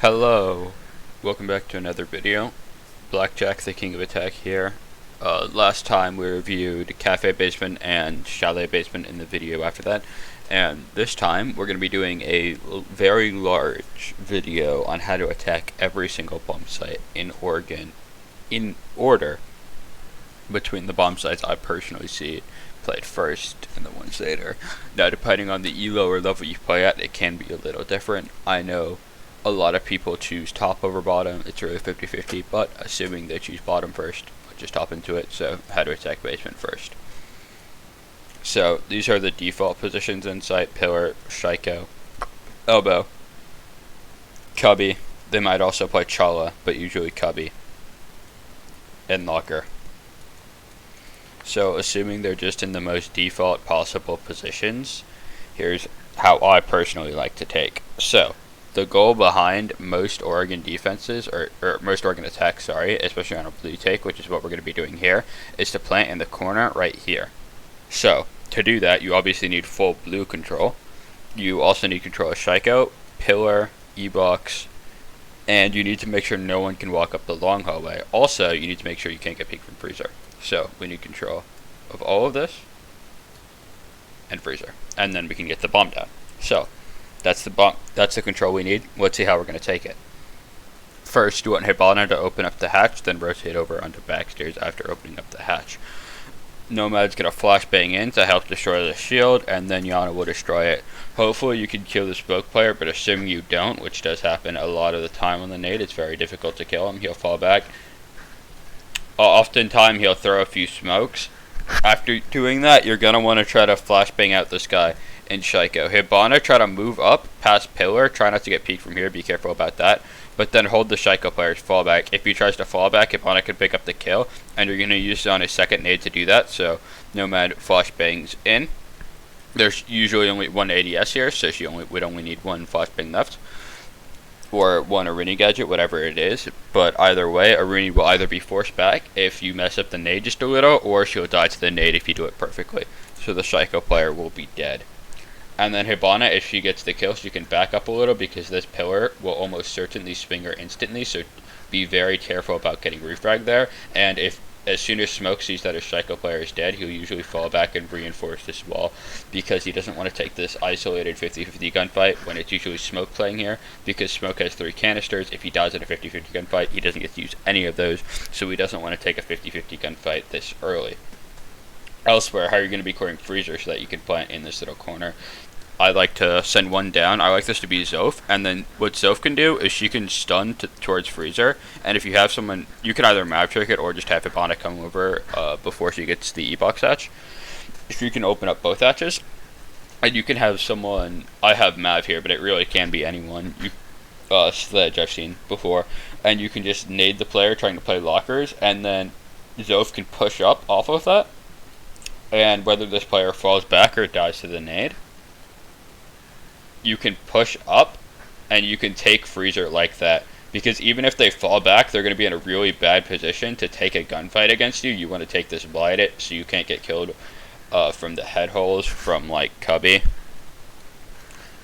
Hello, welcome back to another video. Blackjack the King of Attack here. Last time we reviewed Cafe Basement and Chalet Basement in the video after that, and this time we're going to be doing a very large video on how to attack every single bomb site in Oregon in order between the bomb sites I personally see played first and the ones later. Now, depending on the elo or level you play at, it can be a little different. I know a lot of people choose top over bottom. It's really 50-50, but assuming they choose bottom first, I'll just hop into it. So, how to attack basement first. So, these are the default positions in sight: pillar, shiko, elbow, cubby. They might also play chala, but usually cubby, and locker. So, assuming they're just in the most default possible positions, here's how I personally like to take. So, the goal behind most Oregon defenses, or most Oregon attacks, sorry, especially on a blue take, which is what we're going to be doing here, is to plant in the corner right here. So, to do that, you obviously need full blue control. You also need control of shiko, pillar, e-box, and you need to make sure no one can walk up the long hallway. Also, you need to make sure you can't get peeked from freezer. So, we need control of all of this, and freezer. And then we can get the bomb down. So, that's the control we need. Let's see how we're going to take it. First, you want Hibana to open up the hatch, then rotate over onto backstairs after opening up the hatch. Nomad's going to flashbang in to help destroy the shield, and then Yana will destroy it. Hopefully you can kill the smoke player, but assuming you don't, which does happen a lot of the time on the nade, it's very difficult to kill him. He'll fall back. Oftentimes he'll throw a few smokes. After doing that, you're going to want to try to flashbang out this guy in shiko. Hibana, try to move up past pillar. Try not to get peeked from here. Be careful about that. But then hold the shiko player's fallback. If he tries to fall back, Hibana can pick up the kill, and you're going to use it on his second nade to do that. So Nomad flashbangs in. There's usually only one ADS here, so we'd only need one flashbang left, or one Arini gadget, whatever it is. But either way, Arini will either be forced back if you mess up the nade just a little, or she'll die to the nade if you do it perfectly. So the shiko player will be dead. And then Hibana, if she gets the kill, she can back up a little because this pillar will almost certainly swing her instantly, so be very careful about getting refrag there. And if as soon as Smoke sees that his shiko player is dead, he'll usually fall back and reinforce this wall because he doesn't want to take this isolated 50-50 gunfight when it's usually Smoke playing here, because Smoke has 3 canisters. If he dies in a 50-50 gunfight, he doesn't get to use any of those, so he doesn't want to take a 50-50 gunfight this early. Elsewhere, how are you going to be clearing freezer so that you can plant in this little corner? I like to send one down. I like this to be Zoph, and then what Zoph can do is she can stun towards freezer, and if you have someone, you can either map trick it or just have Hibana come over before she gets the E-box hatch. If you can open up both hatches, and you can have someone, I have Mav here, but it really can be anyone, Sledge I've seen before, and you can just nade the player trying to play lockers, and then Zoph can push up off of that, and whether this player falls back or dies to the nade, you can push up and you can take freezer like that, because even if they fall back, they're going to be in a really bad position to take a gunfight against you. You want to take this blight it so you can't get killed from the head holes from like Cubby,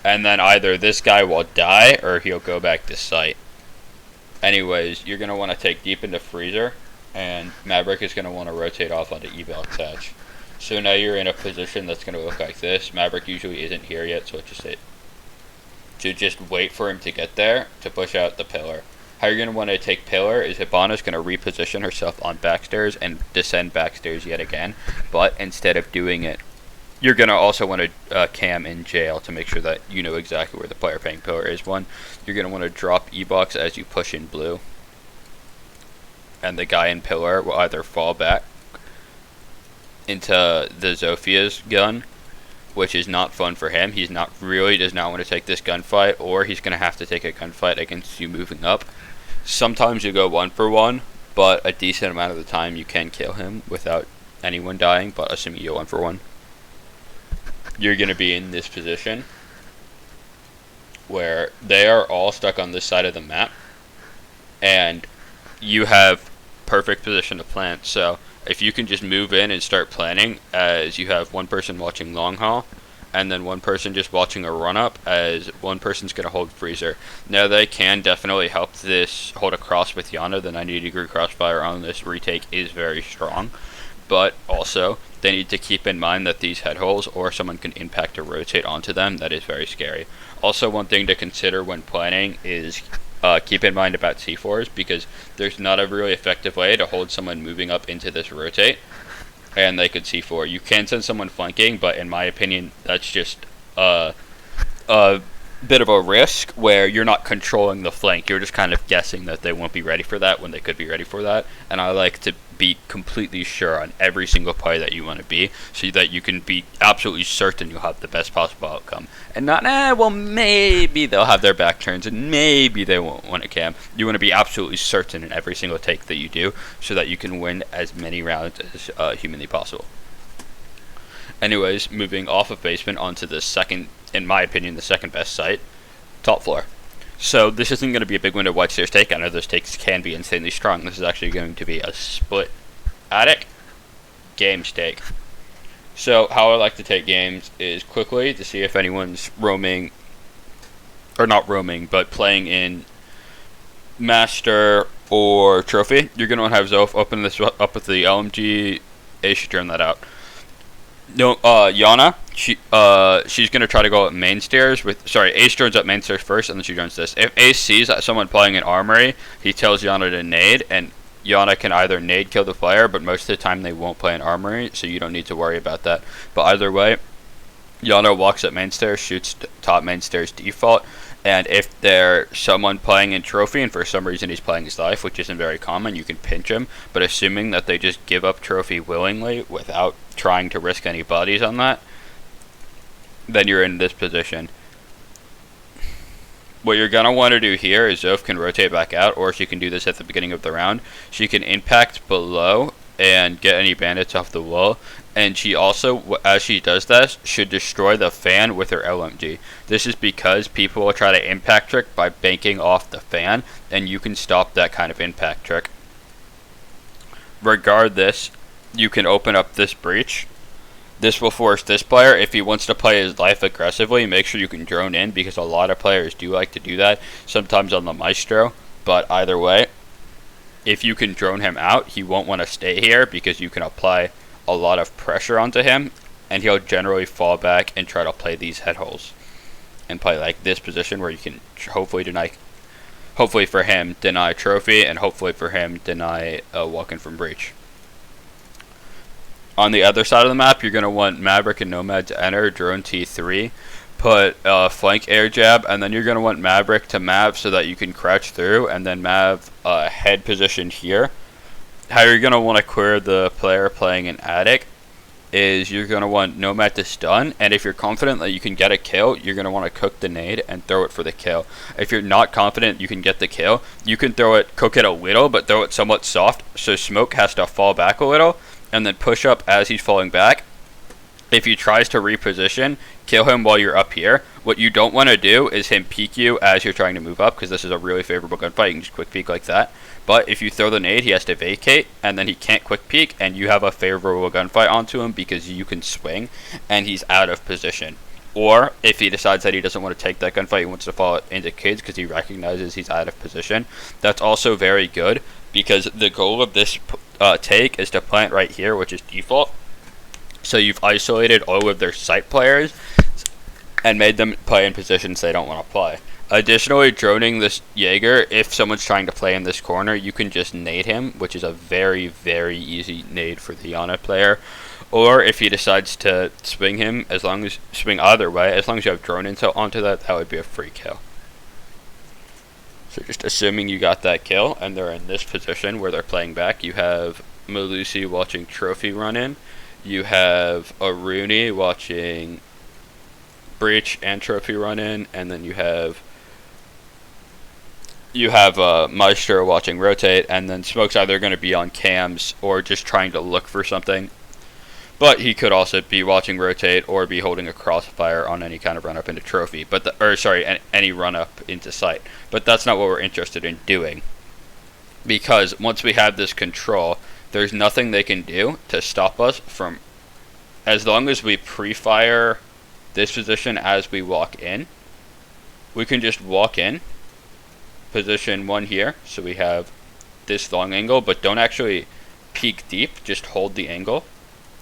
and then either this guy will die or he'll go back to site. Anyways, you're going to want to take deep into freezer, and Maverick is going to want to rotate off onto eval hatch. So now you're in a position that's going to look like this. Maverick usually isn't here yet, so just wait for him to get there to push out the pillar. How you're going to want to take pillar is Hibana's going to reposition herself on backstairs and descend backstairs yet again, but instead of doing it, you're going to also want to cam in jail to make sure that you know exactly where the player paying pillar is. You're going to want to drop E-box as you push in blue, and the guy in pillar will either fall back into the Zophia's gun, which is not fun for him. Does not want to take this gunfight, or he's going to have to take a gunfight against you moving up. Sometimes you go 1-for-1, but a decent amount of the time you can kill him without anyone dying, but assuming you go 1-for-1. You're going to be in this position where they are all stuck on this side of the map, and you have perfect position to plant. So if you can just move in and start planning as you have one person watching long haul, and then one person just watching a run up, as one person's going to hold freezer. Now they can definitely help this hold a cross with Yana. The 90-degree crossfire on this retake is very strong, but also they need to keep in mind that these head holes or someone can impact or rotate onto them. That is very scary. Also, one thing to consider when planning is keep in mind about C4s, because there's not a really effective way to hold someone moving up into this rotate and they could C4. You can send someone flanking, but in my opinion, that's just a bit of a risk where you're not controlling the flank. You're just kind of guessing that they won't be ready for that when they could be ready for that. And I like to be completely sure on every single play that you want to be, so that you can be absolutely certain you'll have the best possible outcome. And not, well, maybe they'll have their back turns and maybe they won't want to cam. You want to be absolutely certain in every single take that you do, so that you can win as many rounds as humanly possible. Anyways, moving off of basement onto the second, in my opinion, the second best site, top floor. So this isn't going to be a big window wide stairs take. I know those takes can be insanely strong. This is actually going to be a split attic games take. So how I like to take games is quickly to see if anyone's roaming, or not roaming, but playing in master or trophy. You're going to want to have Zof open this up with the LMG. A should turn that out. No, Yana, she's gonna try to go up main stairs with. Sorry, Ace joins up main stairs first, and then she joins this. If Ace sees that someone playing an armory, he tells Yana to nade, and Yana can either nade kill the player, but most of the time they won't play an armory, so you don't need to worry about that. But either way, Yana walks up main stairs, shoots top main stairs default, and if there's someone playing in trophy and for some reason he's playing his life, which isn't very common, you can pinch him. But assuming that they just give up trophy willingly without trying to risk any bodies on that, then you're in this position. What you're going to want to do here is Zof can rotate back out, or she can do this at the beginning of the round. She can impact below and get any bandits off the wall, and she also, as she does this, should destroy the fan with her LMG. This is because people will try to impact trick by banking off the fan, and you can stop that kind of impact trick. Regardless, you can open up this breach. This will force this player, if he wants to play his life aggressively, make sure you can drone in, because a lot of players do like to do that, sometimes on the Maestro. But either way, if you can drone him out, he won't want to stay here, because you can apply a lot of pressure onto him, and he'll generally fall back and try to play these head holes and play like this position where you can hopefully for him deny trophy, and hopefully for him deny walk-in from breach. On the other side of the map, you're going to want Maverick and Nomad to enter, drone T3, put flank air jab, and then you're going to want Maverick to Mav so that you can crouch through, and then Mav head position here. How you're going to want to clear the player playing an attic is you're going to want Nomad to stun, and if you're confident that you can get a kill, you're going to want to cook the nade and throw it for the kill. If you're not confident you can get the kill, you can cook it a little, but throw it somewhat soft, so Smoke has to fall back a little, and then push up as he's falling back. If he tries to reposition, kill him while you're up here. What you don't want to do is him peek you as you're trying to move up, because this is a really favorable gunfight. You can just quick peek like that. But if you throw the nade, he has to vacate, and then he can't quick peek, and you have a favorable gunfight onto him because you can swing, and he's out of position. Or if he decides that he doesn't want to take that gunfight, he wants to fall into kids because he recognizes he's out of position. That's also very good, because the goal of this take is to plant right here, which is default. So you've isolated all of their site players and made them play in positions they don't want to play. Additionally, droning this Jaeger, if someone's trying to play in this corner, you can just nade him, which is a very, very easy nade for the Yana player. Or if he decides to swing him, swing either way, as long as you have drone intel onto that, that would be a free kill. So just assuming you got that kill, and they're in this position where they're playing back, you have Malusi watching Trophy run in, you have Aruni watching Breach and Trophy run in, and then you have Maestro watching Rotate, and then Smoke's either going to be on cams or just trying to look for something. But he could also be watching Rotate or be holding a crossfire on any kind of run up into Trophy, any run up into site. But that's not what we're interested in doing, because once we have this control, there's nothing they can do to stop us from, as long as we pre-fire this position as we walk in. We can just walk in, position one here, so we have this long angle, but don't actually peek deep, just hold the angle.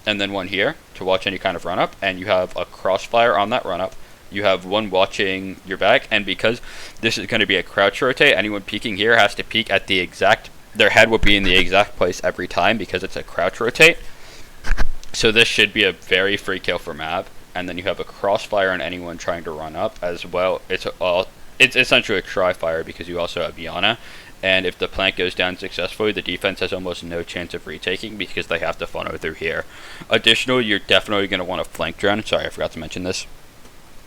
And then one here to watch any kind of run up, and you have a crossfire on that run up. You have one watching your back, and because this is going to be a crouch rotate, anyone peeking here has to peek at the exact, their head will be in the exact place every time because it's a crouch rotate. So this should be a very free kill for Mav. And then you have a crossfire on anyone trying to run up as well. It's essentially a tri-fire because you also have Yana. And if the plant goes down successfully, the defense has almost no chance of retaking because they have to funnel through here. Additionally, you're definitely going to want a flank drone. Sorry, I forgot to mention this.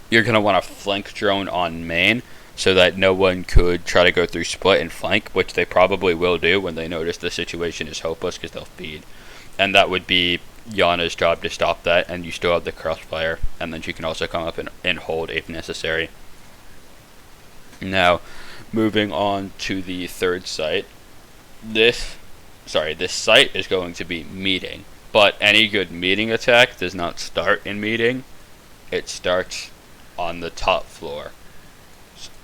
You're going to want a flank drone on main so that no one could try to go through split and flank, which they probably will do when they notice the situation is hopeless because they'll feed. And that would be Yana's job to stop that, and you still have the crossfire, and then she can also come up and hold if necessary. Now, moving on to the third site. This site is going to be meeting, but any good meeting attack does not start in meeting. It starts on the top floor,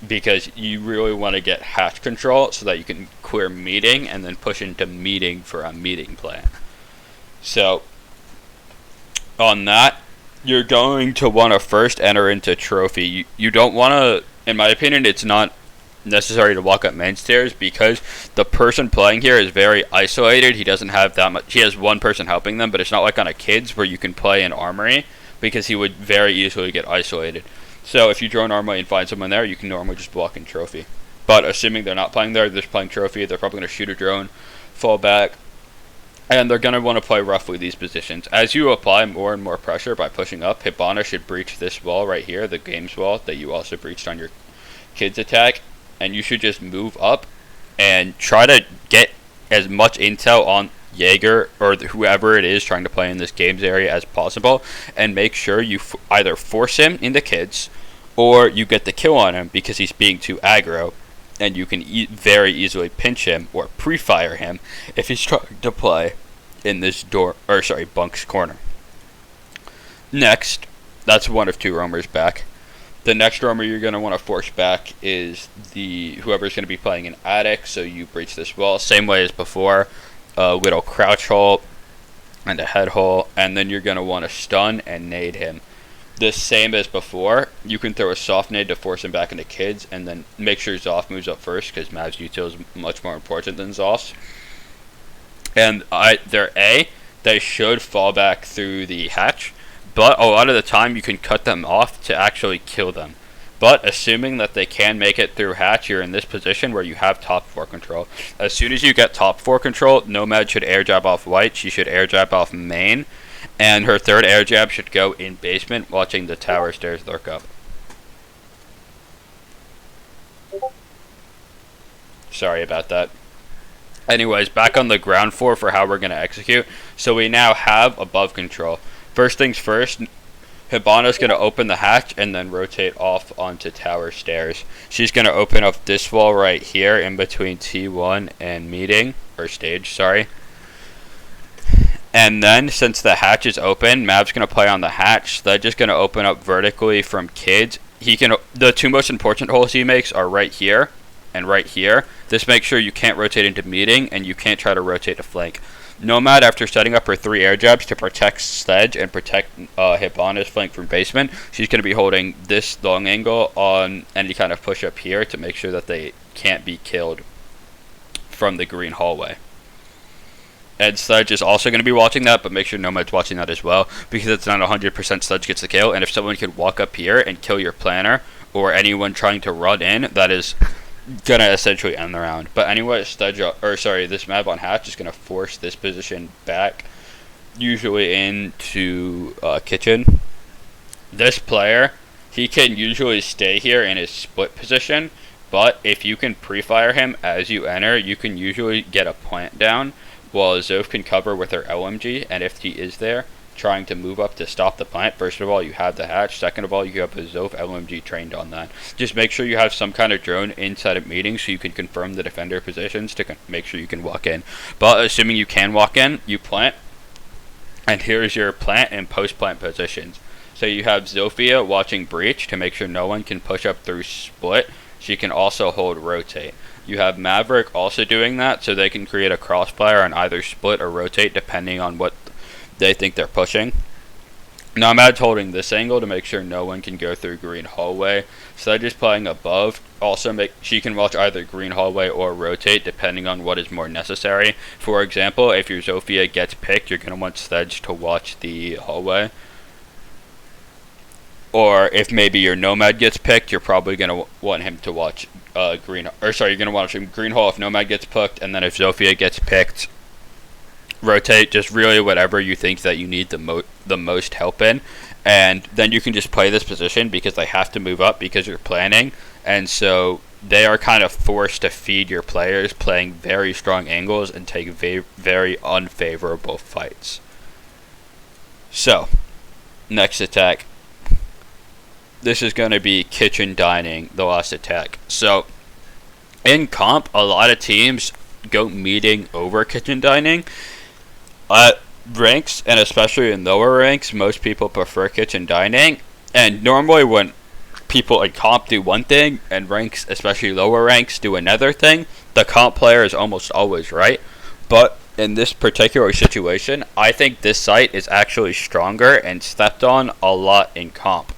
because you really want to get hatch control so that you can clear meeting and then push into meeting for a meeting plan. So, on that, you're going to want to first enter into trophy. You don't want to, in my opinion, it's not necessary to walk up main stairs because the person playing here is very isolated. He doesn't have that much, he has one person helping them, but it's not like on a kids where you can play in armory because he would very easily get isolated. So if you drone armory and find someone there, you can normally just walk in trophy. But assuming they're not playing there, they're just playing trophy, they're probably going to shoot a drone, fall back, and they're going to want to play roughly these positions. As you apply more and more pressure by pushing up, Hibana should breach this wall right here, the games wall that you also breached on your kids attack. And you should just move up and try to get as much intel on Jaeger or whoever it is trying to play in this games area as possible. And make sure you either force him into kids or you get the kill on him because he's being too aggro. And you can very easily pinch him or pre-fire him if he's trying to play in this bunk's corner. Next, that's one of two roamers back. The next roamer you're going to want to force back is whoever's going to be playing in attic, so you breach this wall. Same way as before, a little crouch hole and a head hole, and then you're going to want to stun and nade him. The same as before, you can throw a soft nade to force him back into kids, and then make sure Zoth moves up first, because Mav's util is much more important than Zoth's. And they should fall back through the hatch, but a lot of the time you can cut them off to actually kill them. But assuming that they can make it through hatch, you're in this position where you have top 4 control. As soon as you get top 4 control, Nomad should air jab off white, she should air jab off main, and her third air jab should go in basement, watching the tower stairs lurk up. Sorry about that. Anyways, back on the ground floor for how we're going to execute. So we now have above control. First things first, Hibana's going to open the hatch and then rotate off onto tower stairs. She's going to open up this wall right here in between T1 and meeting, or stage, sorry. And then, since the hatch is open, Mav's going to play on the hatch. They're just going to open up vertically from kids. The two most important holes he makes are right here and right here. This makes sure you can't rotate into meeting, and you can't try to rotate to flank. Nomad, after setting up her 3 air jabs to protect Sledge and protect Hibana's flank from basement, she's going to be holding this long angle on any kind of push up here to make sure that they can't be killed from the green hallway. And Sledge is also going to be watching that, but make sure Nomad's watching that as well, because it's not 100% Sledge gets the kill, and if someone can walk up here and kill your planner, or anyone trying to run in, that is gonna essentially end the round. But anyway, this map on hatch is gonna force this position back, usually into kitchen. This player, he can usually stay here in his split position, but if you can pre-fire him as you enter, you can usually get a plant down, while Zoth can cover with her LMG, and if he is there trying to move up to stop the plant, first of all, you have the hatch. Second of all, you have a Zoth LMG trained on that. Just make sure you have some kind of drone inside of meeting so you can confirm the defender positions to make sure you can walk in. But assuming you can walk in, you plant, and here's your plant and post-plant positions. So you have Zofia watching breach to make sure no one can push up through split. She can also hold rotate. You have Maverick also doing that, so they can create a crossfire on either split or rotate depending on what they think they're pushing. Nomad's holding this angle to make sure no one can go through green hallway. Sledge playing above. Also, she can watch either green hallway or rotate depending on what is more necessary. For example, if your Zofia gets picked, you're going to want Sledge to watch the hallway. Or if maybe your Nomad gets picked, you're probably going to want him to watch green. Or sorry, you're going to watch him green hall if Nomad gets picked, and then if Zofia gets picked, rotate. Just really whatever you think that you need the most help in, and then you can just play this position because they have to move up because you're planning, and so they are kind of forced to feed your players, playing very strong angles and take very unfavorable fights. So, next attack. This is going to be kitchen dining, the last attack. So, in comp, a lot of teams go meeting over kitchen dining. Ranks, and especially in lower ranks, most people prefer kitchen dining. And normally when people in comp do one thing, and ranks, especially lower ranks, do another thing, the comp player is almost always right. But in this particular situation, I think this site is actually stronger and stepped on a lot in comp.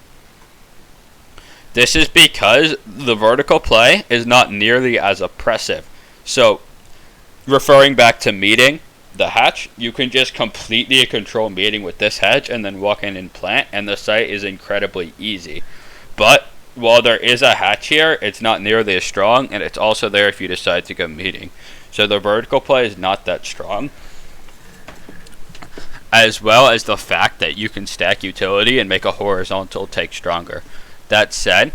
This is because the vertical play is not nearly as oppressive. So, referring back to meeting the hatch, you can just completely control meeting with this hatch and then walk in and plant, and the site is incredibly easy. But while there is a hatch here, it's not nearly as strong, and it's also there if you decide to go meeting. So the vertical play is not that strong, as well as the fact that you can stack utility and make a horizontal take stronger. That said,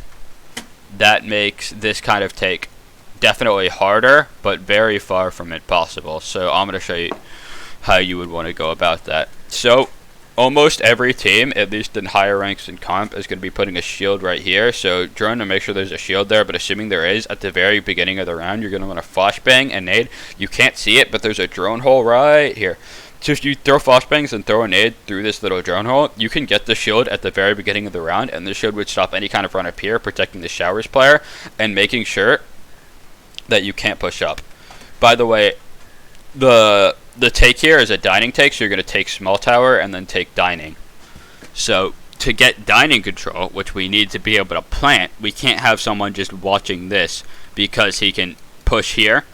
that makes this kind of take definitely harder, but very far from impossible. So I'm going to show you how you would want to go about that. So almost every team, at least in higher ranks in comp, is going to be putting a shield right here. So drone to make sure there's a shield there, but assuming there is, at the very beginning of the round, you're going to want to flashbang and nade. You can't see it, but there's a drone hole right here. So if you throw flashbangs and throw a nade through this little drone hole, you can get the shield at the very beginning of the round, and the shield would stop any kind of run up here, protecting the showers player and making sure that you can't push up. By the way, the take here is a dining take, so you're going to take small tower and then take dining. So to get dining control, which we need to be able to plant, we can't have someone just watching this, because he can push here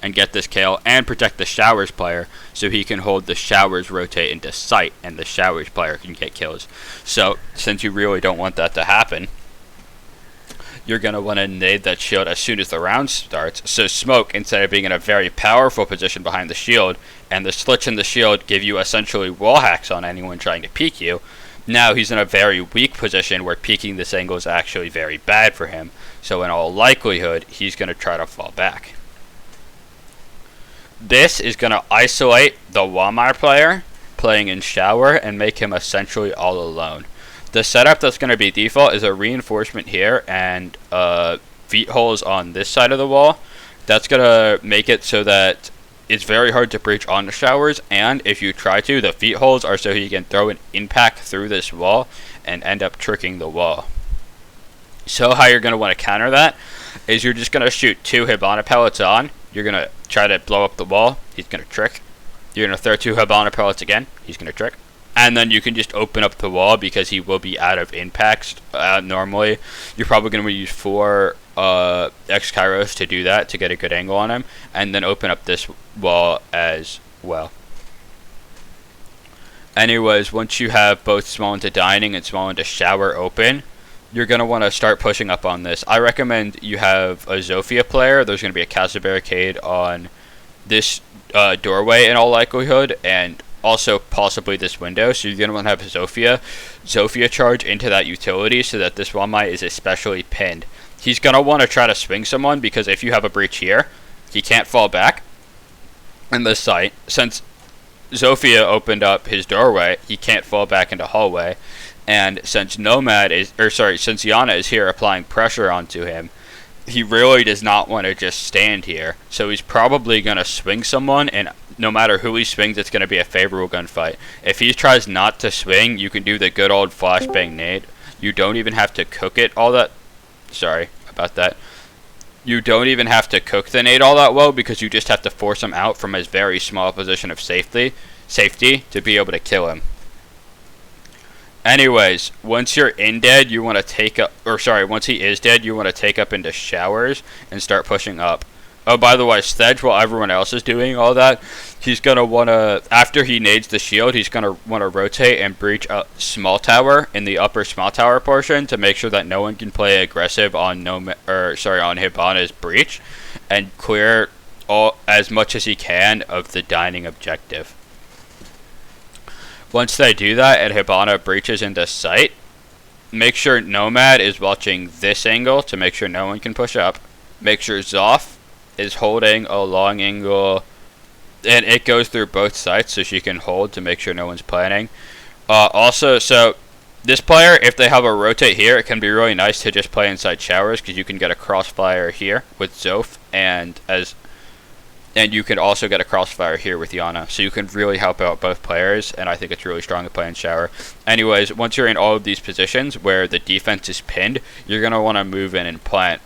and get this kill and protect the showers player, so he can hold the showers rotate into sight and the showers player can get kills. So since you really don't want that to happen, you're going to want to nade that shield as soon as the round starts. So smoke, instead of being in a very powerful position behind the shield, and the slits in the shield give you essentially wall hacks on anyone trying to peek you, now he's in a very weak position where peeking this angle is actually very bad for him. So in all likelihood, he's going to try to fall back. This is going to isolate the Walmart player playing in shower and make him essentially all alone. The setup that's going to be default is a reinforcement here and feet holes on this side of the wall. That's going to make it so that it's very hard to breach on the showers, and if you try to, the feet holes are so he can throw an impact through this wall and end up tricking the wall. So how you're going to want to counter that is you're just going to shoot 2 Hibana pellets on. You're going to try to blow up the wall. He's going to trick. You're going to throw 2 Hibana pellets again. He's going to trick. And then you can just open up the wall because he will be out of impacts. Normally, you're probably going to use 4 X-Kairos to do that, to get a good angle on him. And then open up this wall as well. Anyways, once you have both small into dining and small into shower open, you're going to want to start pushing up on this. I recommend you have a Zofia player. There's going to be a Casa Barricade on this doorway in all likelihood, and also possibly this window. So you're going to want to have Zofia charge into that utility so that this Walmite is especially pinned. He's going to want to try to swing someone, because if you have a breach here, he can't fall back in this site. Since Zofia opened up his doorway, he can't fall back into hallway. And since since Yana is here applying pressure onto him, he really does not want to just stand here. So he's probably going to swing someone and no matter who he swings, it's going to be a favorable gunfight. If he tries not to swing, you can do the good old flashbang nade. You don't even have to cook it all that. Sorry about that. You don't even have to cook the nade all that well, because you just have to force him out from his very small position of safety to be able to kill him. Anyways, once you're in dead, you want to take up, or sorry, once he is dead, you want to take up into showers and start pushing up. Oh, by the way, Sledge, while everyone else is doing all that, he's going to want to, after he nades the shield, he's going to want to rotate and breach a small tower in the upper small tower portion to make sure that no one can play aggressive on on Hibana's breach, and clear as much as he can of the dining objective. Once they do that and Hibana breaches into sight, make sure Nomad is watching this angle to make sure no one can push up. Make sure Zoff is holding a long angle, and it goes through both sites so she can hold to make sure no one's planning. Also, so this player, if they have a rotate here, it can be really nice to just play inside showers, because you can get a crossfire here with Zof, and you can also get a crossfire here with Yana, so you can really help out both players, and I think it's really strong to play in shower. Anyways, once you're in all of these positions where the defense is pinned, you're going to want to move in and plant.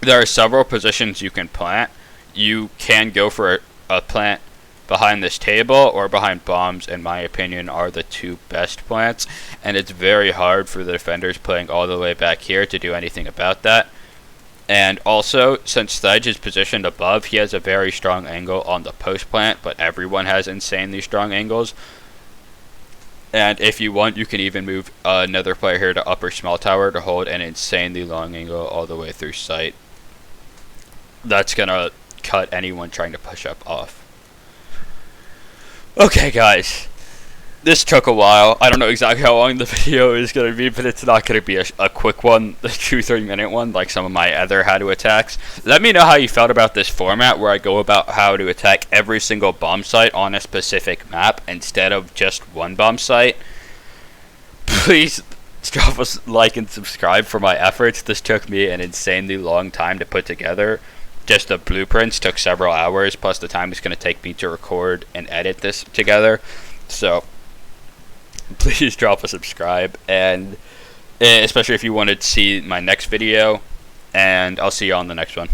There are several positions you can plant. You can go for a plant behind this table or behind bombs, in my opinion, are the two best plants, and it's very hard for the defenders playing all the way back here to do anything about that. And also, since Sledge is positioned above, he has a very strong angle on the post plant, but everyone has insanely strong angles. And if you want, you can even move another player here to upper small tower to hold an insanely long angle all the way through sight. That's going to cut anyone trying to push up off. Okay, guys. This took a while. I don't know exactly how long the video is going to be, but it's not going to be a quick one, a 2-3 minute one like some of my other how to attacks. Let me know how you felt about this format where I go about how to attack every single bomb site on a specific map instead of just one bomb site. Please drop a like and subscribe for my efforts. This took me an insanely long time to put together. Just the blueprints took several hours, plus the time it's going to take me to record and edit this together. So please drop a subscribe, and especially if you wanted to see my next video, and I'll see you on the next one.